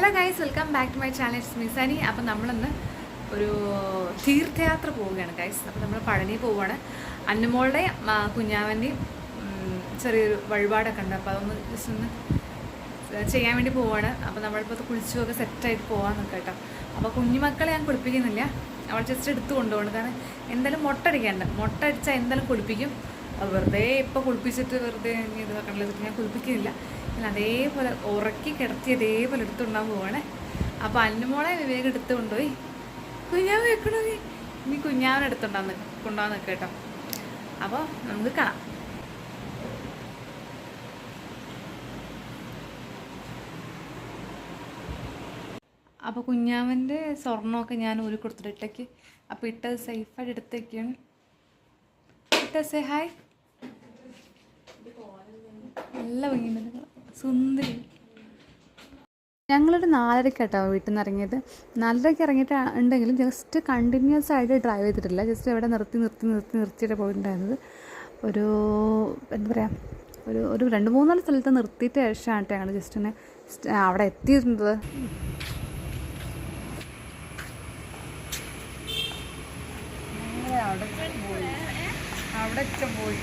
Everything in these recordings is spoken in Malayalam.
Hello guys, welcome back to my channel. It's മിസാനി. അപ്പം നമ്മളിന്ന് ഒരു തീർത്ഥയാത്ര പോവുകയാണ് ഗൈസ്. അപ്പോൾ നമ്മൾ പഴനി പോവുകയാണ്. അന്നുമോളുടെ കുഞ്ഞാവൻ്റെയും ചെറിയൊരു വഴിപാടൊക്കെ ഉണ്ട്. അപ്പോൾ അതൊന്ന് ജസ്റ്റ് ഒന്ന് ചെയ്യാൻ വേണ്ടി പോവുകയാണ്. അപ്പോൾ നമ്മളിപ്പോൾ അത് കുളിച്ചുമൊക്കെ സെറ്റായിട്ട് പോകാമെന്ന് കേട്ടോ. അപ്പോൾ കുഞ്ഞുമക്കളെ ഞാൻ കുളിപ്പിക്കുന്നില്ല, അവൾ ജസ്റ്റ് എടുത്ത് കൊണ്ടുപോകണം. കാരണം എന്തായാലും മുട്ട അടിച്ചാൽ എന്തായാലും കുളിപ്പിക്കും. അത് വെറുതെ ഇപ്പോൾ കുളിപ്പിച്ചിട്ട് വെറുതെ ഇത് വെക്കണല്ലോ, ഞാൻ കുളിപ്പിക്കുന്നില്ല. പിന്നെ അതേപോലെ ഉറക്കി കിടത്തി അതേപോലെ എടുത്തുകൊണ്ടാൻ പോവാണ്. അപ്പോൾ അന്നുമോളെ വിവേകം എടുത്ത് കൊണ്ടുപോയി കുഞ്ഞാവ് വെക്കണോ, ഇനി കുഞ്ഞാവിനെ കൊണ്ടുപോകാൻ നിൽക്കുക കേട്ടോ. അപ്പോൾ നമുക്ക് കാണാം. അപ്പോൾ കുഞ്ഞാവൻ്റെ സ്വർണ്ണമൊക്കെ ഞാൻ ഊരി കൊടുത്തിട്ടേക്ക്. അപ്പോൾ ഇട്ടത് സേഫായിട്ട് എടുത്തേക്കാണ്. ഇട്ടേ ഹായ്, നല്ല ഭംഗിയുണ്ട്, സുന്ദരി. ഞങ്ങളൊരു 4:30 വീട്ടിൽ നിന്ന് ഇറങ്ങിയത്. 4:30 ഇറങ്ങിയിട്ട് ഉണ്ടെങ്കിലും ജസ്റ്റ് കണ്ടിന്യൂസ് ആയിട്ട് ഡ്രൈവ് ചെയ്തിട്ടില്ല. ജസ്റ്റ് ഇവിടെ നിർത്തിയിട്ട് പോയിട്ടുണ്ടായിരുന്നത്. ഒരു എന്താ പറയുക, ഒരു 2-3 സ്ഥലത്ത് നിർത്തിയിട്ട് ശേഷമാണ് ഞങ്ങൾ ജസ്റ്റ് ഒന്ന് അവിടെ എത്തിയിരുന്നത്. അവിടെ പോയി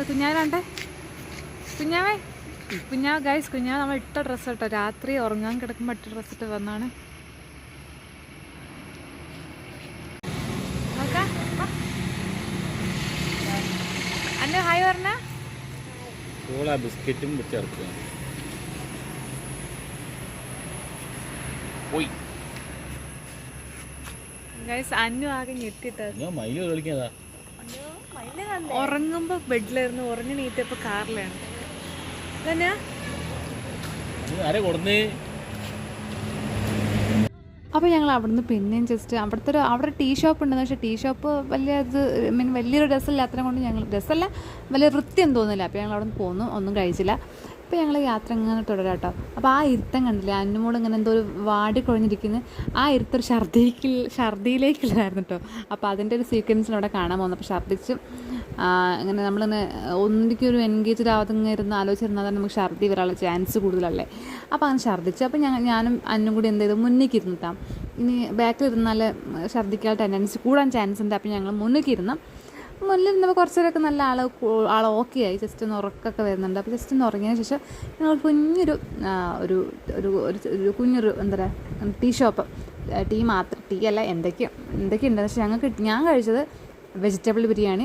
കുഞ്ഞാവേ ഗൈസ്, കുഞ്ഞാവ് നമ്മൾ ഇട്ട ഡ്രസ്സ് കേട്ടോ. രാത്രി ഉറങ്ങാൻ കിടക്കുമ്പോൾ ഇട്ട ഡ്രസ്സ് ഇട്ട് വന്നാണ്. അന്നെ ഹായ് പറഞ്ഞ ബിസ്ക്കറ്റും ഗൈസ്, അന്നു ആകെ ഞെട്ടിട്ടാ. കളിക്കാ ഉറങ്ങുമ്പോ ബെഡിലായിരുന്നു, ഉറങ്ങി നീറ്റപ്പോ കാറിലാണ്. തന്നെയാ. അപ്പോൾ ഞങ്ങൾ അവിടുന്ന് പിന്നെയും ജസ്റ്റ് അവിടെ ടീ ഷോപ്പ് ഉണ്ടെന്ന്. പക്ഷേ ടീ ഷോപ്പ് വലിയൊരു രസമില്ലാത്തതിനെ കൊണ്ട് ഞങ്ങൾ വലിയ വൃത്തിയൊന്നും തോന്നില്ല. അപ്പോൾ ഞങ്ങൾ അവിടെ നിന്ന് പോന്നു, ഒന്നും കഴിച്ചില്ല. അപ്പോൾ ഞങ്ങൾ യാത്ര ഇങ്ങനെ തുടരാം കേട്ടോ. അപ്പോൾ ആ ഇരുത്തം കണ്ടില്ല, അന്നുമോൾ ഇങ്ങനെ എന്തോ ഒരു വാടി കുഴഞ്ഞിരിക്കുന്നത്. ആ ഇരുത്തൊരു ഛർദിയിലേക്കുള്ളതായിരുന്നു കേട്ടോ. അപ്പോൾ അതിൻ്റെ ഒരു സീക്വൻസിന് അവിടെ കാണാൻ പോകുന്നു. അപ്പോൾ ഛർദ്ദിച്ച് ഇങ്ങനെ നമ്മളിങ്ങനെ ഒന്നിക്കൊരു എൻഗേജ്ഡ് ആവാതെ ഇരുന്ന് ആലോചിച്ചിരുന്നാൽ തന്നെ നമുക്ക് ഛർദി വരാനുള്ള ചാൻസ് കൂടുതലല്ലേ. അപ്പോൾ അങ്ങനെ ഛർദ്ദിച്ചു. അപ്പോൾ ഞാനും അന്നും കൂടി എന്ത് ചെയ്തു, മുന്നേക്ക് ഇരുന്നിട്ടാം. ഇനി ബാക്കിലിരുന്നാൽ ഛർദ്ദിക്കാൻ ടെൻഡൻസി കൂടാൻ ചാൻസ് ഉണ്ട്. അപ്പോൾ ഞങ്ങൾ മുന്നിലിരുന്നപ്പോൾ കുറച്ച് നേരമൊക്കെ നല്ല ആൾ ഓക്കെ ആയി. ജസ്റ്റ് ഒന്ന് ഉറക്കമൊക്കെ വരുന്നുണ്ട്. അപ്പോൾ ജസ്റ്റ് ഒന്ന് ഉറങ്ങിയതിന് ശേഷം ഞങ്ങൾ കുഞ്ഞൊരു കുഞ്ഞൊരു എന്താ പറയുക ടീ ഷോപ്പ്, ടീ അല്ല എന്തൊക്കെയുണ്ടെന്ന് വെച്ചാൽ ഞാൻ കഴിച്ചത് വെജിറ്റബിൾ ബിരിയാണി.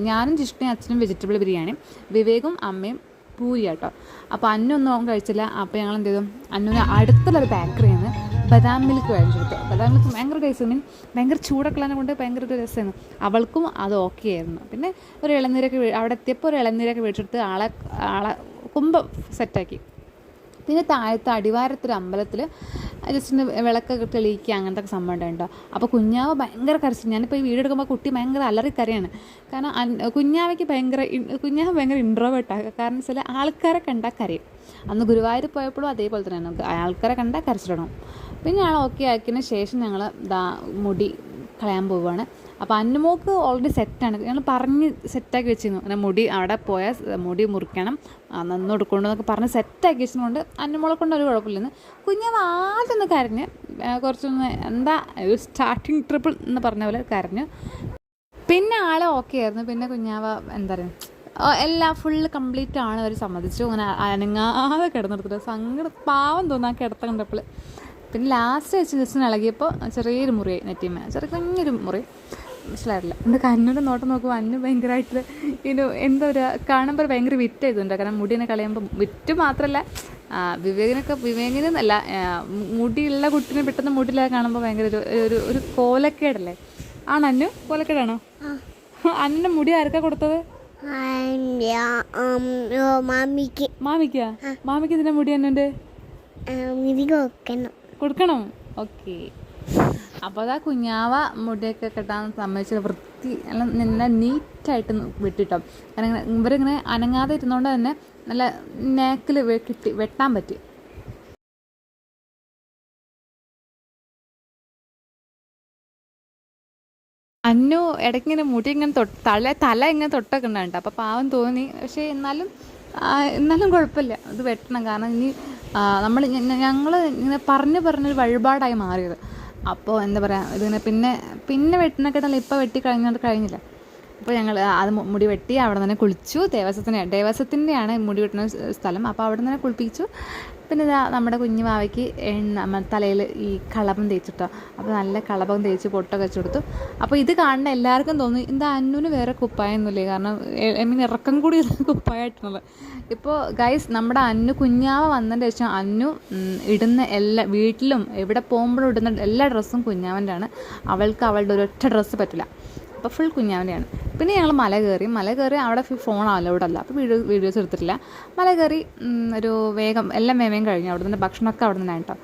ഞാനും ജിഷ്ണയും അച്ഛനും വെജിറ്റബിൾ ബിരിയാണി, വിവേകും അമ്മയും പൂരി കേട്ടോ. അപ്പോൾ അന്നൊന്നും കഴിച്ചില്ല. അപ്പോൾ ഞങ്ങൾ എന്ത് ചെയ്തു, അന്നുവിന് അടുത്തുള്ളൊരു ബേക്കറിയിൽ നിന്ന് ബദാം മിൽക്ക് മേടിച്ചെടുത്തു. ബദാം മിൽക്ക് ഭയങ്കര ടേസ്റ്റ്, ഭയങ്കര ചൂടൊക്കെ കൊണ്ട് ഭയങ്കര ഒരു രസമായിരുന്നു. അവൾക്കും അത് ഓക്കെ ആയിരുന്നു. പിന്നെ ഒരു ഇളനീരൊക്കെ അവിടെ എത്തിയപ്പോൾ ഒരു ഇളനീരൊക്കെ മേടിച്ചെടുത്ത് ആളെ കുമ്പം സെറ്റാക്കി. പിന്നെ താഴത്തെ അടിവാരത്തൊരു അമ്പലത്തിൽ ജസ്റ്റ് വിളക്കൊക്കെ തെളിയിക്കുക, അങ്ങനത്തെ ഒക്കെ സംഭവം ഉണ്ടായിട്ടോ. അപ്പോൾ കുഞ്ഞാവ് ഭയങ്കര കരച്ചിൽ. ഞാനിപ്പോൾ ഈ വീഡിയോ എടുക്കുമ്പോൾ കുട്ടി ഭയങ്കര അലറിക്കരയാണ്. കാരണം കുഞ്ഞാവ് ഭയങ്കര ഇൻട്രോവേർട്ടാണ്. കാരണം വെച്ചാൽ ആൾക്കാരെ കണ്ടാൽ കരയും. അന്ന് ഗുരുവായൂർ പോയപ്പോഴും അതേപോലെ തന്നെ നമുക്ക് ആൾക്കാരെ കണ്ടാൽ കരച്ചിടണം. പിന്നെ ആൾ ഓക്കെ ആക്കിയതിന് ശേഷം ഞങ്ങൾ മുടി കളയാൻ പോവുകയാണ്. അപ്പോൾ അന്നുമോക്ക് ഓൾറെഡി സെറ്റാണ്. ഞങ്ങൾ പറഞ്ഞ് സെറ്റാക്കി വെച്ചിരുന്നു, അങ്ങനെ മുടി അവിടെ പോയാൽ മുടി മുറിക്കണം, നന്ന് കൊടുക്കൊണ്ടു എന്നൊക്കെ പറഞ്ഞ് സെറ്റാക്കി വെച്ചതുകൊണ്ട് അന്നുമോളെ കൊണ്ട് ഒരു കുഴപ്പമില്ലെന്ന്. കുഞ്ഞാവ് ആദ്യം ഒന്ന് കരഞ്ഞ് കുറച്ചൊന്ന് ഒരു സ്റ്റാർട്ടിങ് ട്രിപ്പിൾ എന്ന് പറഞ്ഞ പോലെ കരഞ്ഞു. പിന്നെ ആളെ ഓക്കെ ആയിരുന്നു. പിന്നെ കുഞ്ഞാവ് എന്താ പറയുക, എല്ലാം ഫുള്ള് കംപ്ലീറ്റ് ആണ് അവർ സമ്മതിച്ചു. അങ്ങനെ അനങ്ങാതെ കിടന്നെടുത്തിട്ട് സങ്കടം പാവം തോന്നാൻ കിടത്ത കണ്ടപ്പോൾ. പിന്നെ ലാസ്റ്റ് വെച്ച് ജസ്റ്റ് ഇളകിയപ്പോൾ ചെറിയൊരു മുറിയായി, നെറ്റിമ കുഞ്ഞൊരു മുറി, മനസ്സിലായിട്ടില്ല. എൻ്റെ കണ്ണൂടെ നോട്ടം നോക്കുമ്പോൾ അന്ന് ഭയങ്കരമായിട്ട് എന്താ പറയുക, കാണുമ്പോൾ ഭയങ്കര വിറ്റായതുണ്ട്. കാരണം മുടിനെ കളയുമ്പോൾ വിറ്റ് മാത്രമല്ല, വിവേകിനല്ല മുടിയുള്ള കുട്ടീനെ പെട്ടെന്ന് മുടിയില്ലാതെ കാണുമ്പോൾ ഭയങ്കര ഒരു കോലക്കേടല്ലേ. ആണോ അന്നു? കോലക്കേടാണോ? അന്നിൻ്റെ മുടി ആർക്കാ കൊടുത്തത്? മാമിക്ക് ഇതിൻ്റെ മുടി എന്നുണ്ട് കൊടുക്കണം. ഓക്കെ. അപ്പോൾ അതാ കുഞ്ഞാവ മുടിയൊക്കെ കെട്ടാൻ സമ്മതിച്ച് വൃത്തി നല്ല നീറ്റായിട്ട് വിട്ടിട്ടോ. കാരണം ഇവരിങ്ങനെ അനങ്ങാതെ ഇരുന്നുകൊണ്ട് തന്നെ നല്ല നേക്കിൽ വെട്ടാൻ പറ്റി. അന്നു ഇടയ്ക്ക് ഇങ്ങനെ മുടി ഇങ്ങനെ തല ഇങ്ങനെ തൊട്ടൊക്കെ ഉണ്ടായിട്ട് അപ്പോൾ പാവം തോന്നി. പക്ഷേ എന്നാലും കുഴപ്പമില്ല, അത് വെട്ടണം. കാരണം ഇനി ഞങ്ങൾ ഇങ്ങനെ പറഞ്ഞൊരു വഴിപാടായി മാറിയത്. അപ്പോൾ എന്താ പറയുക, ഇതിങ്ങനെ പിന്നെ വെട്ടണൊക്കെട്ടല്ല, ഇപ്പോൾ വെട്ടി കഴിഞ്ഞില്ല. അപ്പോൾ ഞങ്ങൾ അത് മുടി വെട്ടി അവിടെ തന്നെ കുളിച്ചു. ദേവസ്വത്തിൻ്റെയാണ് മുടി വെട്ടുന്ന സ്ഥലം. അപ്പോൾ അവിടെ തന്നെ കുളിപ്പിച്ചു. പിന്നെ ഇതാ നമ്മുടെ കുഞ്ഞു മാവയ്ക്ക് തലയിൽ ഈ കളഭം തേച്ചിട്ടോ. അപ്പോൾ നല്ല കളഭം തേച്ച് പൊട്ടൊക്കെ വെച്ച് കൊടുത്തു. അപ്പോൾ ഇത് കാണുന്ന എല്ലാവർക്കും തോന്നി എന്താ അന്നുവിന് വേറെ കുപ്പായൊന്നുമില്ലേ, കാരണം ഇറക്കം കൂടി കുപ്പായിട്ടുള്ളത്. ഇപ്പോൾ ഗൈസ്, നമ്മുടെ അന്നു കുഞ്ഞാവ വന്നതിന് ശേഷം അന്നു ഇടുന്ന വീട്ടിലും എവിടെ പോകുമ്പോഴും ഇടുന്ന എല്ലാ ഡ്രസ്സും കുഞ്ഞാവൻ്റെ ആണ്. അവൾക്ക് അവളുടെ ഒരൊറ്റ ഡ്രസ്സ് പറ്റില്ല. അപ്പോൾ ഫുൾ കുഞ്ഞാവൻ്റെയാണ്. പിന്നെ ഞങ്ങൾ മല കയറി അവിടെ ഫോൺ അലൗഡല്ല, അപ്പോൾ വീഡിയോസ് എടുത്തിട്ടില്ല. മല കയറി എല്ലാം വേഗം കഴിഞ്ഞു. അവിടെ നിന്ന് ഭക്ഷണമൊക്കെ അവിടെ നിന്നാണ് കേട്ടോ.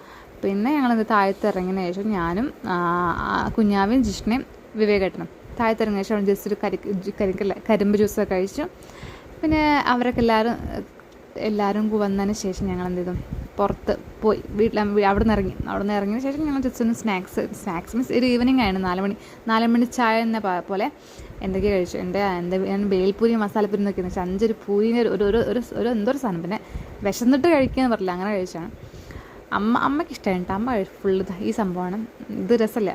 പിന്നെ ഞങ്ങൾ താഴത്ത് ഇറങ്ങിയതിന് ശേഷം ഞാനും കുഞ്ഞാവയും ജിഷ്ണയും വിവേകേട്ടനും താഴത്തിറങ്ങിയ ശേഷം ജസ്റ്റ് ഒരു കരിമ്പ് ജ്യൂസൊക്കെ കഴിച്ചു. പിന്നെ അവരൊക്കെ എല്ലാവരും വന്നതിന് ശേഷം ഞങ്ങൾ എന്ത് ചെയ്തു, പുറത്ത് പോയി അവിടെ നിന്ന് ഇറങ്ങിയതിന് ശേഷം ഞങ്ങൾ ജസ്റ്റ് ഒന്ന് സ്നാക്സ് മീൻസ് ഒരു ഈവനിങ് ആണ്. 4 മണി ചായ എന്ന പോലെ എന്തൊക്കെയോ കഴിച്ചു. ഞാൻ ബേൽപൂരി മസാലപ്പൂരി നോക്കിയെന്ന് വെച്ചാൽ 5 പൂരിന് ഒരു എന്തൊരു സാധനം. പിന്നെ വിശന്നിട്ട് കഴിക്കുകയെന്ന് പറഞ്ഞില്ല, അങ്ങനെ കഴിച്ചാണ്. അമ്മയ്ക്ക് ഇഷ്ടമായിട്ട് അമ്മ ഫുള്ള് ഈ സംഭവമാണ്. ഇത് രസമില്ല,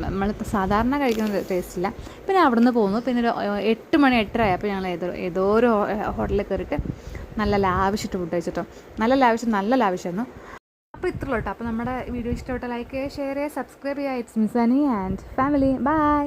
നമ്മൾ സാധാരണ കഴിക്കുന്ന ടേസ്റ്റില്ല. പിന്നെ അവിടെ നിന്ന് പോന്നു. പിന്നെ ഒരു 8 മണി 8:30 ആയപ്പോൾ ഞങ്ങൾ ഏതോ ഒരു ഹോട്ടലിൽ കയറിയിട്ട് നല്ല ലാവിഷിട്ട് ഫുഡ് കഴിച്ചിട്ടോ. നല്ല ലാവിഷായിരുന്നു. അപ്പോൾ ഇത്രയുള്ളൂ കേട്ടോ. അപ്പോൾ നമ്മുടെ വീഡിയോ ഇഷ്ടപ്പെട്ട ലൈക്ക് ചെയ്യുക, ഷെയർ ചെയ്യുക, സബ്സ്ക്രൈബ് ചെയ്യുക. It's miss Ani and family. By.